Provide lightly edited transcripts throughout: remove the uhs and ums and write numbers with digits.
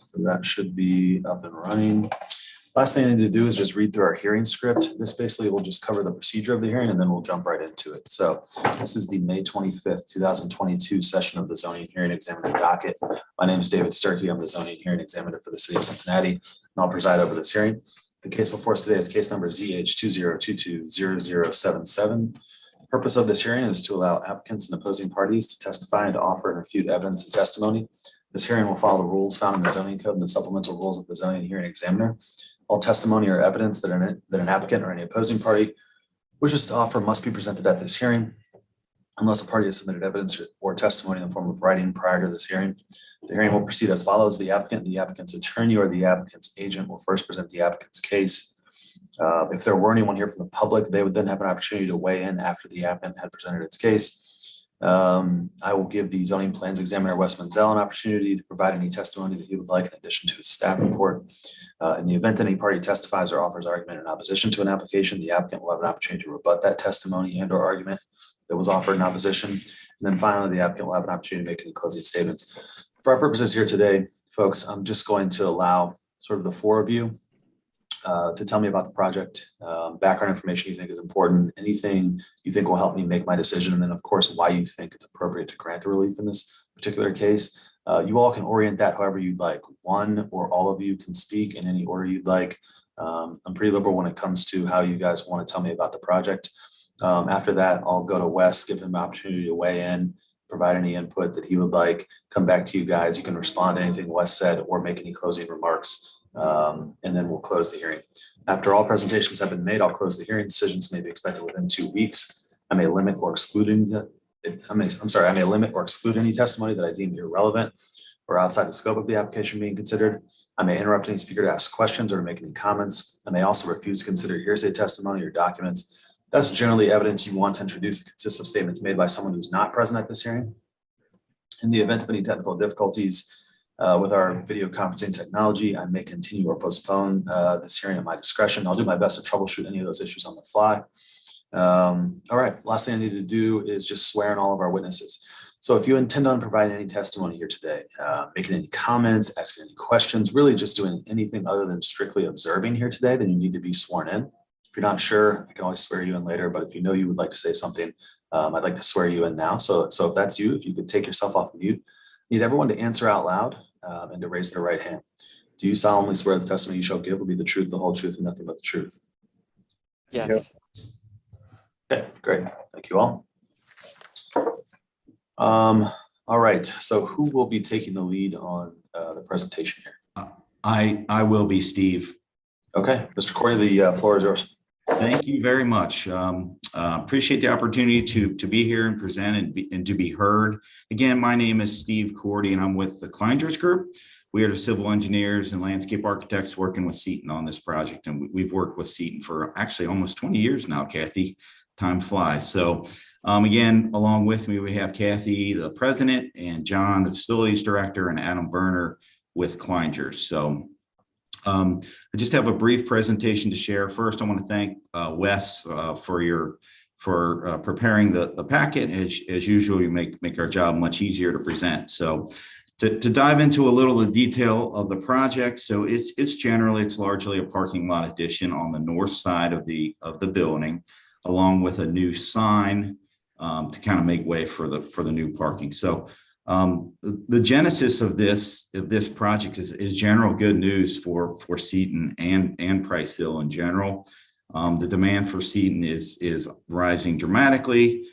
So that should be up and running. Last thing I need to do is just read through our hearing script. This basically will just cover the procedure of the hearing, and then we'll jump right into it. So this is the May 25th, 2022 session of the zoning hearing examiner docket. My name is David Sturkey. I'm the zoning hearing examiner for the city of Cincinnati, and I'll preside over this hearing. The case before us today is case number ZH20220077. The purpose of this hearing is to allow applicants and opposing parties to testify and to offer and refute evidence and testimony. This hearing will follow the rules found in the zoning code and the supplemental rules of the zoning hearing examiner. All testimony or evidence that an applicant or any opposing party wishes to offer must be presented at this hearing, unless a party has submitted evidence or testimony in the form of writing prior to this hearing. The hearing will proceed as follows. The applicant and the applicant's attorney or the applicant's agent will first present the applicant's case. If there were anyone here from the public, they would then have an opportunity to weigh in after the applicant had presented its case. I will give the zoning plans examiner, Wes Menzel, an opportunity to provide any testimony that he would like in addition to his staff report. In the event any party testifies or offers argument in opposition to an application, the applicant will have an opportunity to rebut that testimony and or argument that was offered in opposition. And then finally, the applicant will have an opportunity to make any closing statements. For our purposes here today, folks, I'm just going to allow sort of the four of you to tell me about the project, background information you think is important, anything you think will help me make my decision, and then of course why you think it's appropriate to grant the relief in this particular case. You all can orient that however you'd like. One or all of you can speak in any order you'd like. I'm pretty liberal when it comes to how you guys want to tell me about the project. After that, I'll go to Wes, give him an opportunity to weigh in, provide any input that he would like, come back to you guys. You can respond to anything Wes said or make any closing remarks. And then we'll close the hearing. After all presentations have been made, I'll close the hearing. Decisions may be expected within 2 weeks. I may limit or exclude any testimony that I deem irrelevant or outside the scope of the application being considered. I may interrupt any speaker to ask questions or to make any comments. I may also refuse to consider hearsay testimony or documents. That's generally evidence you want to introduce. It consists of statements made by someone who's not present at this hearing. In the event of any technical difficulties with our video conferencing technology, I may continue or postpone this hearing at my discretion. I'll do my best to troubleshoot any of those issues on the fly. All right, last thing I need to do is just swear in all of our witnesses. So if you intend on providing any testimony here today, making any comments, asking any questions, really just doing anything other than strictly observing here today, then you need to be sworn in. If you're not sure, I can always swear you in later, but if you know you would like to say something, I'd like to swear you in now. So if that's you, if you could take yourself off mute, I need everyone to answer out loud and to raise their right hand. Do you solemnly swear the testimony you shall give will be the truth, the whole truth, and nothing but the truth? Yes. Okay, great. Thank you all. All right, so who will be taking the lead on the presentation here? I will be, Steve. Okay, Mr. Corey, the floor is yours. Thank you very much. Appreciate the opportunity to be here and present and to be heard. Again, my name is Steve Cordy, and I'm with the Kleinger's Group. We are the civil engineers and landscape architects working with Seton on this project, and we've worked with Seton for actually almost 20 years now, Kathy. Time flies. So again, along with me, we have Kathy, the president, and John, the facilities director, and Adam Berner with Kleinger's. So I just have a brief presentation to share. First, I want to thank Wes for preparing the packet. As usual, you make our job much easier to present. So to dive into a little of the detail of the project, so it's largely a parking lot addition on the north side of the building, along with a new sign to kind of make way for the new parking. So the genesis of this project is general good news for Seton and Price Hill in general. The demand for Seton is rising dramatically.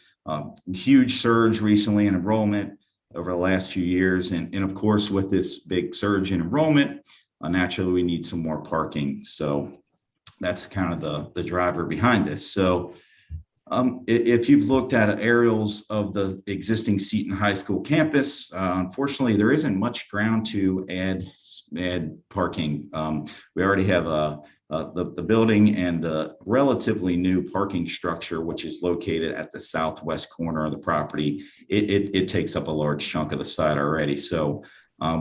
Huge surge recently in enrollment over the last few years, and of course with this big surge in enrollment, naturally we need some more parking. So that's kind of the driver behind this. So if you've looked at aerials of the existing Seton High School campus, unfortunately, there isn't much ground to add parking. We already have the building and the relatively new parking structure, which is located at the southwest corner of the property. It takes up a large chunk of the site already. So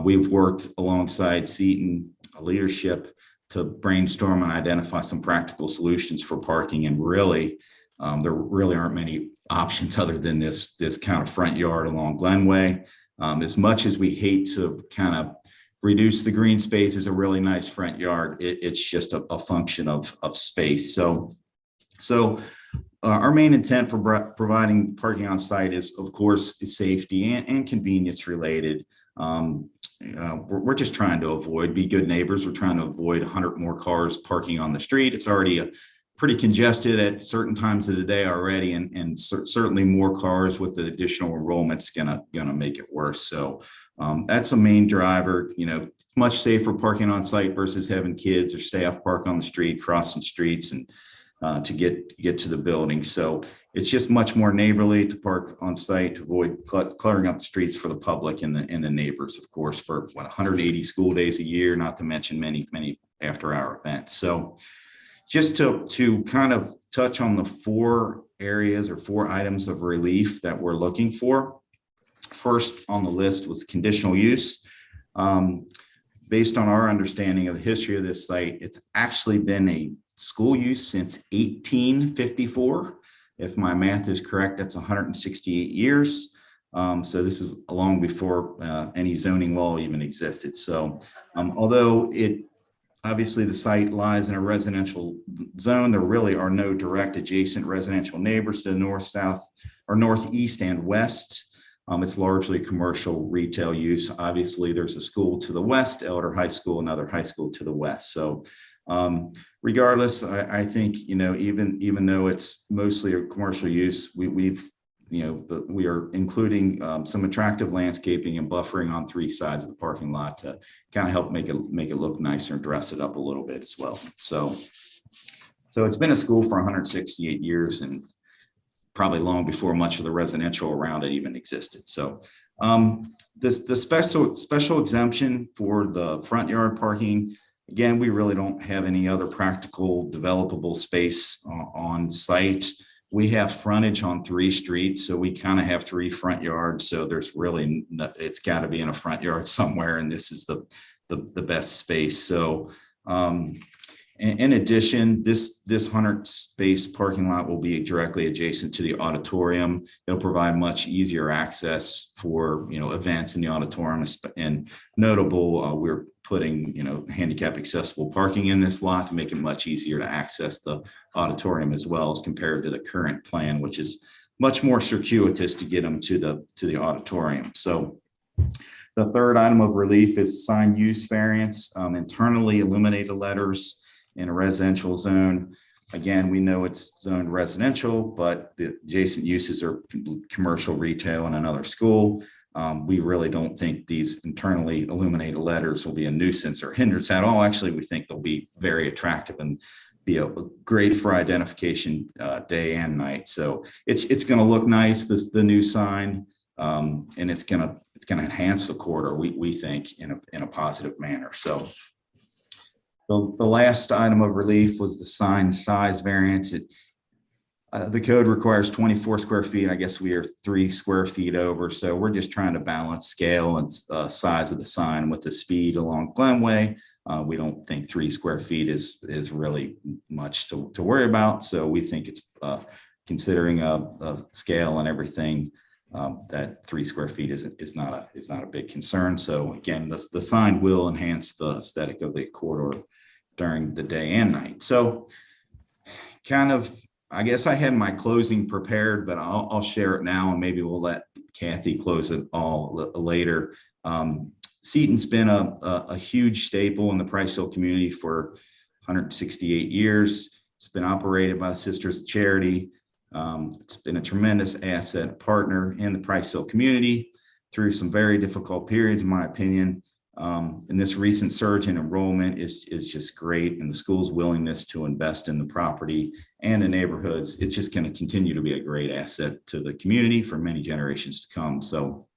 we've worked alongside Seton leadership to brainstorm and identify some practical solutions for parking, and really, there really aren't many options other than this kind of front yard along Glenway. As much as we hate to kind of reduce the green space, is a really nice front yard. It's just a function of space. So our main intent for providing parking on site is, of course, safety and convenience related. We're just trying to be good neighbors. We're trying to avoid 100 more cars parking on the street. It's already pretty congested at certain times of the day already, and certainly more cars with the additional enrollment's gonna make it worse. So that's a main driver. It's much safer parking on site versus having kids or staff park on the street, crossing streets, and to get to the building. So it's just much more neighborly to park on site to avoid cluttering up the streets for the public and the neighbors, of course, for 180 school days a year, not to mention many after hour events. So just to kind of touch on the 4 areas or 4 items of relief that we're looking for. First on the list was conditional use. Based on our understanding of the history of this site, it's actually been a school use since 1854. If my math is correct, that's 168 years. So this is long before any zoning law even existed. So although obviously the site lies in a residential zone, there really are no direct adjacent residential neighbors to the north, south, or northeast and west. It's largely commercial retail use. Obviously, there's a school to the west, Elder High School, another high school to the west. So regardless, I think, even though it's mostly a commercial use, we are including some attractive landscaping and buffering on 3 sides of the parking lot to kind of help make it look nicer and dress it up a little bit as well. So it's been a school for 168 years and probably long before much of the residential around it even existed. So the special exemption for the front yard parking, again, we really don't have any other practical developable space on site. We have frontage on 3 streets, so we kind of have 3 front yards. So there's really, it's got to be in a front yard somewhere, and this is the best space. So in addition, this 100 space parking lot will be directly adjacent to the auditorium. It'll provide much easier access for events in the auditorium. And notable, we're putting handicap accessible parking in this lot to make it much easier to access the auditorium as well as compared to the current plan, which is much more circuitous to get them to the auditorium. So the third item of relief is sign use variance, internally illuminated letters in a residential zone. Again, we know it's zoned residential, but the adjacent uses are commercial, retail, and another school. We really don't think these internally illuminated letters will be a nuisance or hindrance at all. Actually, we think they'll be very attractive and be great for identification day and night. So it's going to look nice, the new sign, and it's going to enhance the corridor, we think, in a positive manner. So the last item of relief was the sign size variance. The code requires 24 square feet. I guess we are 3 square feet over. So we're just trying to balance scale and size of the sign with the speed along Glenway. We don't think 3 square feet is really much to worry about. So we think it's considering a scale and everything, that 3 square feet is not a big concern. So again, the sign will enhance the aesthetic of the corridor during the day and night. So kind of, I guess I had my closing prepared, but I'll share it now, and maybe we'll let Kathy close it all later. Seaton's been a huge staple in the Price Hill community for 168 years. It's been operated by the Sisters of Charity. It's been a tremendous asset partner in the Price Hill community through some very difficult periods, in my opinion. And this recent surge in enrollment is just great, and the school's willingness to invest in the property and the neighborhoods, it's just going to continue to be a great asset to the community for many generations to come. So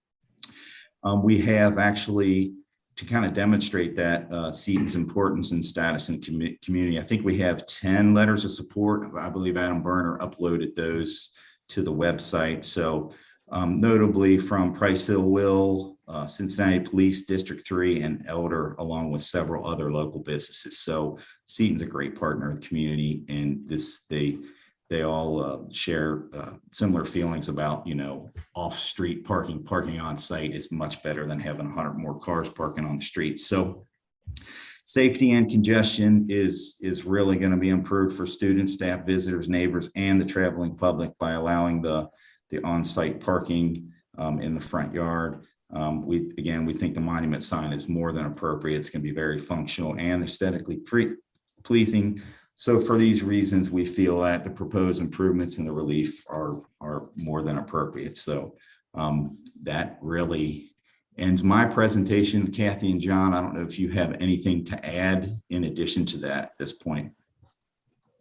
we have actually, to kind of demonstrate that Seaton's importance and status in the community, I think we have 10 letters of support. I believe Adam Berner uploaded those to the website. So notably from Price Hill Will, Cincinnati Police, District 3, and Elder, along with several other local businesses. So Seaton's a great partner in the community, and they all share similar feelings about, off-street parking on site is much better than having 100 more cars parking on the street. So safety and congestion is really going to be improved for students, staff, visitors, neighbors, and the traveling public by allowing the on-site parking in the front yard. We think the monument sign is more than appropriate. It's going to be very functional and aesthetically pleasing. So for these reasons, we feel that the proposed improvements and the relief are more than appropriate. So that really ends my presentation. Kathy and John, I don't know if you have anything to add in addition to that at this point.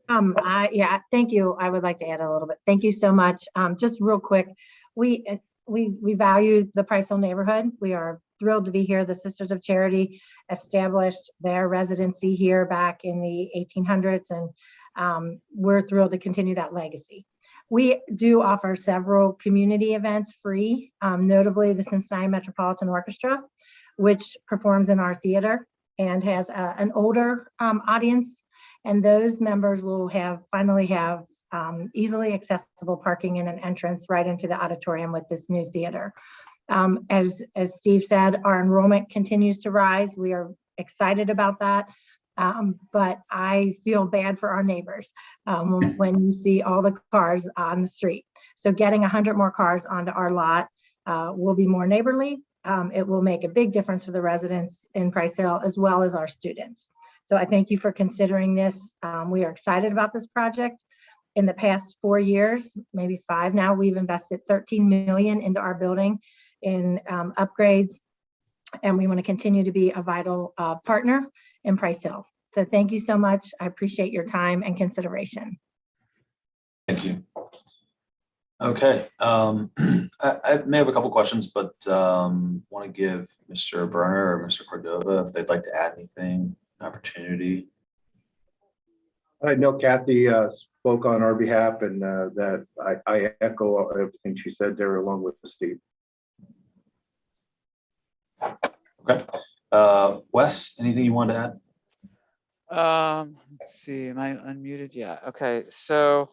Yeah, thank you. I would like to add a little bit. Thank you so much. Just real quick, we value the Price Hill neighborhood. We are thrilled to be here. The Sisters of Charity established their residency here back in the 1800s, and we're thrilled to continue that legacy. We do offer several community events free, notably the Cincinnati Metropolitan Orchestra, which performs in our theater and has an older audience. And those members will finally have easily accessible parking in an entrance right into the auditorium with this new theater. As Steve said, our enrollment continues to rise. We are excited about that, but I feel bad for our neighbors when you see all the cars on the street. So getting 100 more cars onto our lot will be more neighborly. It will make a big difference for the residents in Price Hill as well as our students. So I thank you for considering this. We are excited about this project. In the past 4 years, maybe 5 now, we've invested $13 million into our building in upgrades, and we want to continue to be a vital partner in Price Hill. So thank you so much. I appreciate your time and consideration. Thank you. Okay, I may have a couple questions, but want to give Mr. Berner or Mr. Cordova, if they'd like to add anything, an opportunity. I know Kathy spoke on our behalf, and that I echo everything she said there along with Steve. Okay. Wes, anything you want to add? Let's see, am I unmuted? Yeah, okay. So,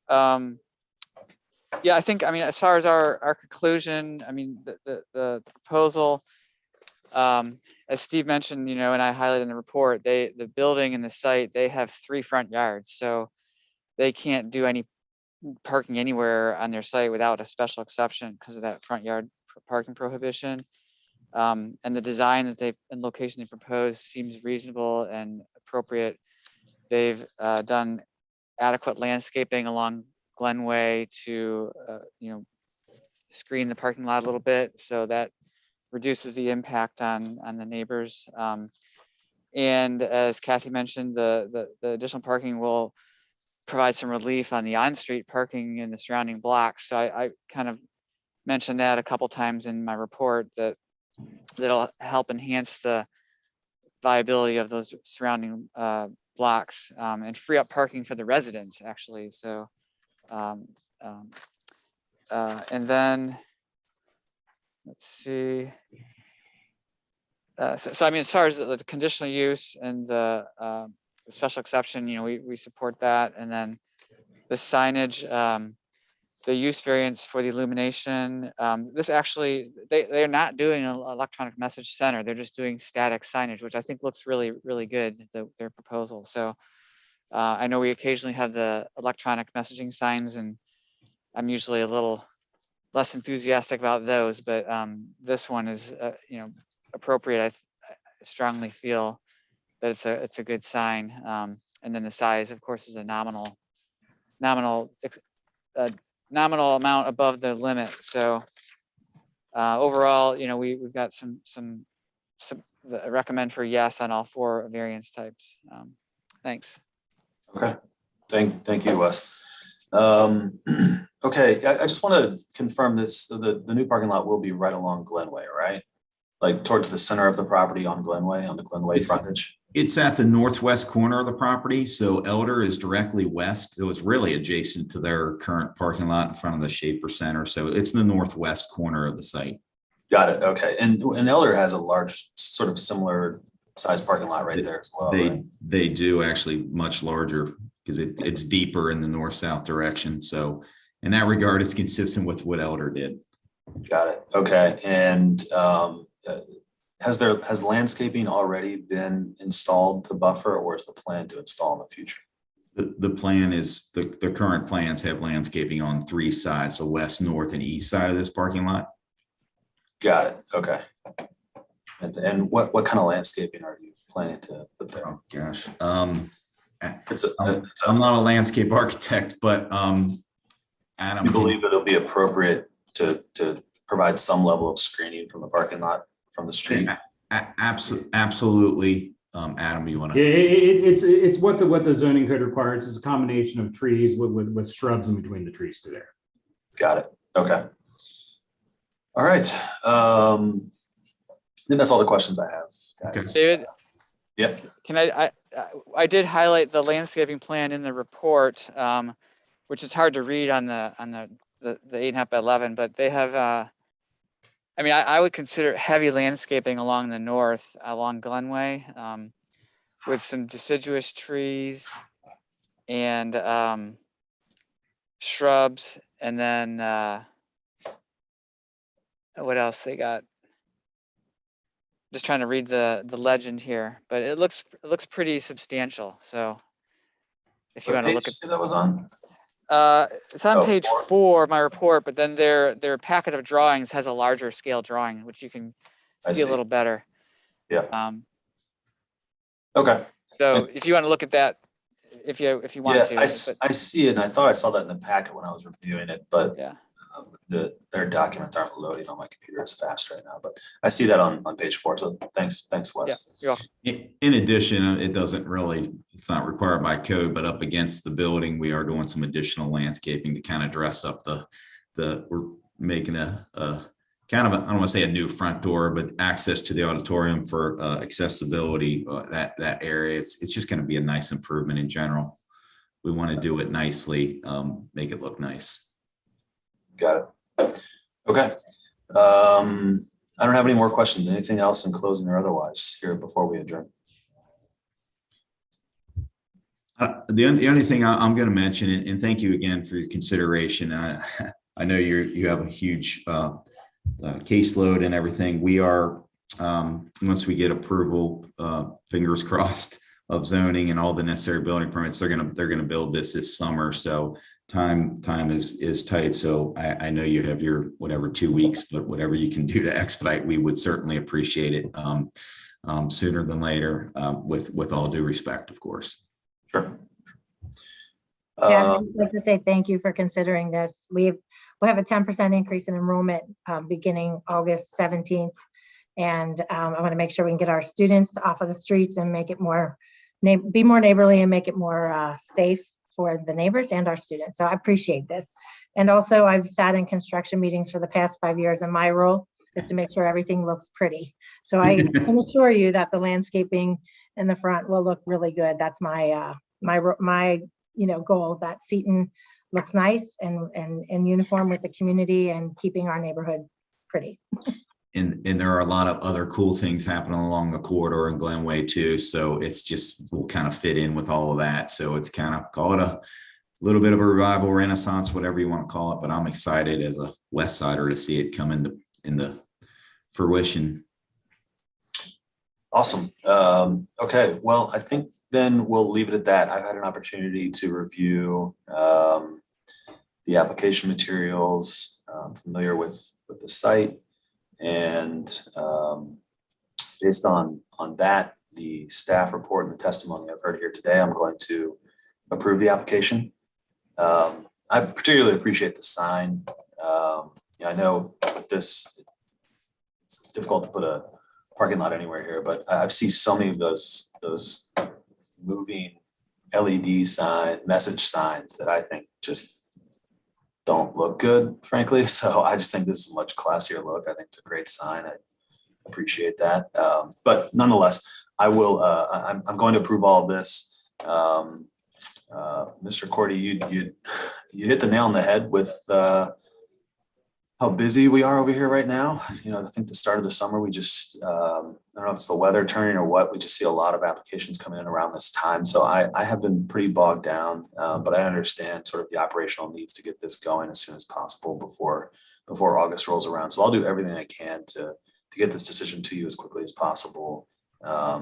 yeah, I think, as far as our conclusion, the proposal, as Steve mentioned, and I highlighted in the report, the building and the site, they have 3 front yards, so they can't do any parking anywhere on their site without a special exception because of that front yard parking prohibition. And the design and location they propose seems reasonable and appropriate. They've done adequate landscaping along Glenway to screen the parking lot a little bit, so that reduces the impact on the neighbors. And as Kathy mentioned, the additional parking will provide some relief on the on-street parking in the surrounding blocks. So I kind of mentioned that a couple times in my report, that'll help enhance the viability of those surrounding blocks and free up parking for the residents, actually. So, and then let's see. So as far as the conditional use and the special exception, we support that. And then the signage, the use variance for the illumination, this actually, they're not doing an electronic message center. They're just doing static signage, which I think looks really, really good, their proposal. So I know we occasionally have the electronic messaging signs, and I'm usually a little less enthusiastic about those, but this one is, appropriate. I strongly feel that it's a good sign. And then the size, of course, is a nominal amount above the limit. So overall, we've got some I recommend for yes on all 4 variance types. Thanks. Okay, thank you, Wes. Okay, I just want to confirm this. So the new parking lot will be right along Glenway, right? Like towards the center of the property on Glenway, on the Glenway frontage? It's at the northwest corner of the property. So Elder is directly west. It was really adjacent to their current parking lot in front of the Shaper Center. So it's the northwest corner of the site. Got it. Okay. And Elder has a large, sort of similar size parking lot right there as well. They do, actually much larger. because it's deeper in the north-south direction. So in that regard, it's consistent with what Elder did. Got it. Okay. And has landscaping already been installed to buffer, or is the plan to install in the future? The plan is, the current plans have landscaping on 3 sides, the west, north, and east side of this parking lot. Got it. Okay. And what kind of landscaping are you planning to put there? Oh, gosh. I'm I'm not a landscape architect, but Adam, you believe it'll be appropriate to provide some level of screening from the parking lot from the street? Absolutely. Adam, you want to? Yeah, it's what the zoning code requires. It's a combination of trees with shrubs in between the trees to there. Got it. Okay. All right. I think that's all the questions I have, guys. David? Yep. Can I did highlight the landscaping plan in the report, which is hard to read on the 8.5 by 11, but they have, I mean, I would consider heavy landscaping along the north, along Glenway, with some deciduous trees and shrubs, and then what else they got? Just trying to read the legend here, but it looks pretty substantial. So if you What want to page look did you say that was on? it's on Oh, page 4 of my report, but then their packet of drawings has a larger scale drawing, which you can I see a see. little better. Yeah. Okay. So if you want to look at that, if you want Yeah, to, I but see it, and I thought I saw that in the packet when I was reviewing it, but yeah, their documents aren't loading on my computer as fast right now. But I see that on page 4. So thanks, yeah, Wes. you're welcome. In addition, it's not required by code, but up against the building, we are doing some additional landscaping to kind of dress up we're making a kind of I don't want to say a new front door, but access to the auditorium for accessibility, that area. It's just going to be a nice improvement in general. We want to do it nicely, make it look nice. Got it. Okay. I don't have any more questions. Anything else in closing or otherwise here before we adjourn? The only thing I'm going to mention, and thank you again for your consideration. I know you have a huge caseload and everything. We are, once we get approval, fingers crossed, of zoning and all the necessary building permits, they're going to build this summer. So time is tight. So I know you have your 2 weeks, but whatever you can do to expedite, we would certainly appreciate it sooner than later, with all due respect, of course. Sure. Yeah, I'd like to say thank you for considering this. We'll have a 10% increase in enrollment beginning August 17th. And I want to make sure we can get our students off of the streets and make it be more neighborly and make it more safe for the neighbors and our students. So I appreciate this. And also I've sat in construction meetings for the past 5 years, and my role is to make sure everything looks pretty. So I can assure you that the landscaping in the front will look really good. That's my goal, that Seton looks nice and in uniform with the community and keeping our neighborhood pretty. And there are a lot of other cool things happening along the corridor in Glenway too. So it's just, will kind of fit in with all of that. So it's kind of, call it a little bit of a revival, renaissance, whatever you want to call it. But I'm excited as a West Sider to see it come into fruition. Awesome. Okay. Well, I think then we'll leave it at that. I've had an opportunity to review the application materials, familiar with the site. And based on that, the staff report and the testimony I've heard here today, I'm going to approve the application. I particularly appreciate the sign. I know with this, it's difficult to put a parking lot anywhere here, but I've seen so many of those moving LED message signs that I think just don't look good, frankly. So I just think this is a much classier look. I think it's a great sign. I appreciate that. But nonetheless, I will. I'm going to approve all of this. Mr. Cordy, you hit the nail on the head with how busy we are over here right now. You know, I think the start of the summer, we just, I don't know if it's the weather turning or what, we just see a lot of applications coming in around this time. So I have been pretty bogged down, but I understand sort of the operational needs to get this going as soon as possible before August rolls around. So I'll do everything I can to get this decision to you as quickly as possible. I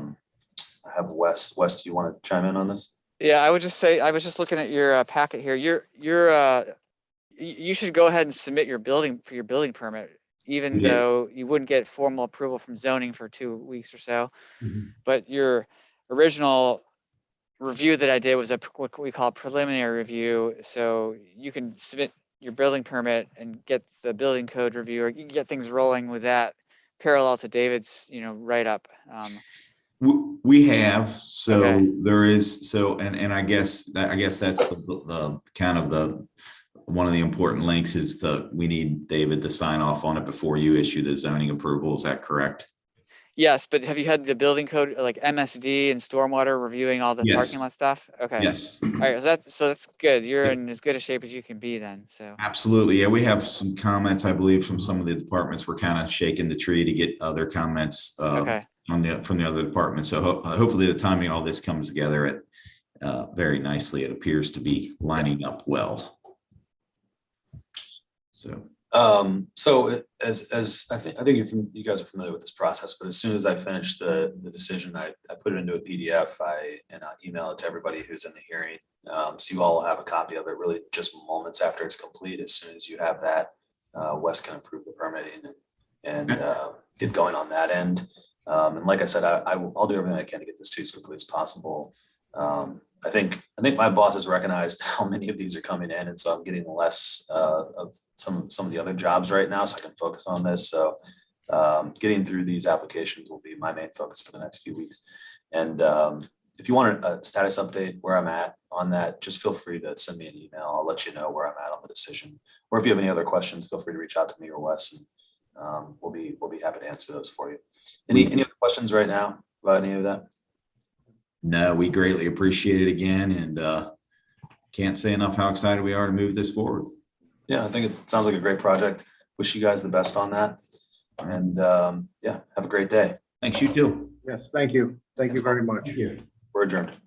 have Wes. Wes, do you want to chime in on this? Yeah, I would just say, I was just looking at your packet here. You should go ahead and submit your building permit, even Yeah. though you wouldn't get formal approval from zoning for 2 weeks or so. Mhm. But your original review that I did was what we call preliminary review. So you can submit your building permit and get the building code review, or you can get things rolling with that parallel to David's, write up. We have, so Okay. there is, so, and I guess that's the kind of the, one of the important links is we need David to sign off on it before you issue the zoning approval. Is that correct? Yes, but have you had the building code, like MSD and stormwater reviewing all the Yes. parking lot stuff? Okay. Yes. All right, so that's good. You're Yep. in as good a shape as you can be then, so. Absolutely. Yeah, we have some comments, I believe, from some of the departments. We're kind of shaking the tree to get other comments Okay. from the other departments. So hopefully the timing, all this comes together very nicely. It appears to be lining up well. So. As I think you guys are familiar with this process, but as soon as I finish the decision, I put it into a PDF. And I email it to everybody who's in the hearing. So you all have a copy of it really just moments after it's complete. As soon as you have that, Wes can approve the permitting and get going on that end. And like I said, I'll do everything I can to get this to you as quickly as possible. I think my boss has recognized how many of these are coming in, and so I'm getting less of some of the other jobs right now, so I can focus on this. So getting through these applications will be my main focus for the next few weeks. And if you want a status update where I'm at on that, just feel free to send me an email. I'll let you know where I'm at on the decision. Or if you have any other questions, feel free to reach out to me or Wes, and we'll be happy to answer those for you. Any other questions right now about any of that? No, we greatly appreciate it again, and can't say enough how excited we are to move this forward. Yeah, I think it sounds like a great project. Wish you guys the best on that. And yeah, have a great day. Thanks, you too. Yes, thank you. Thank you very much. Thank you. We're adjourned.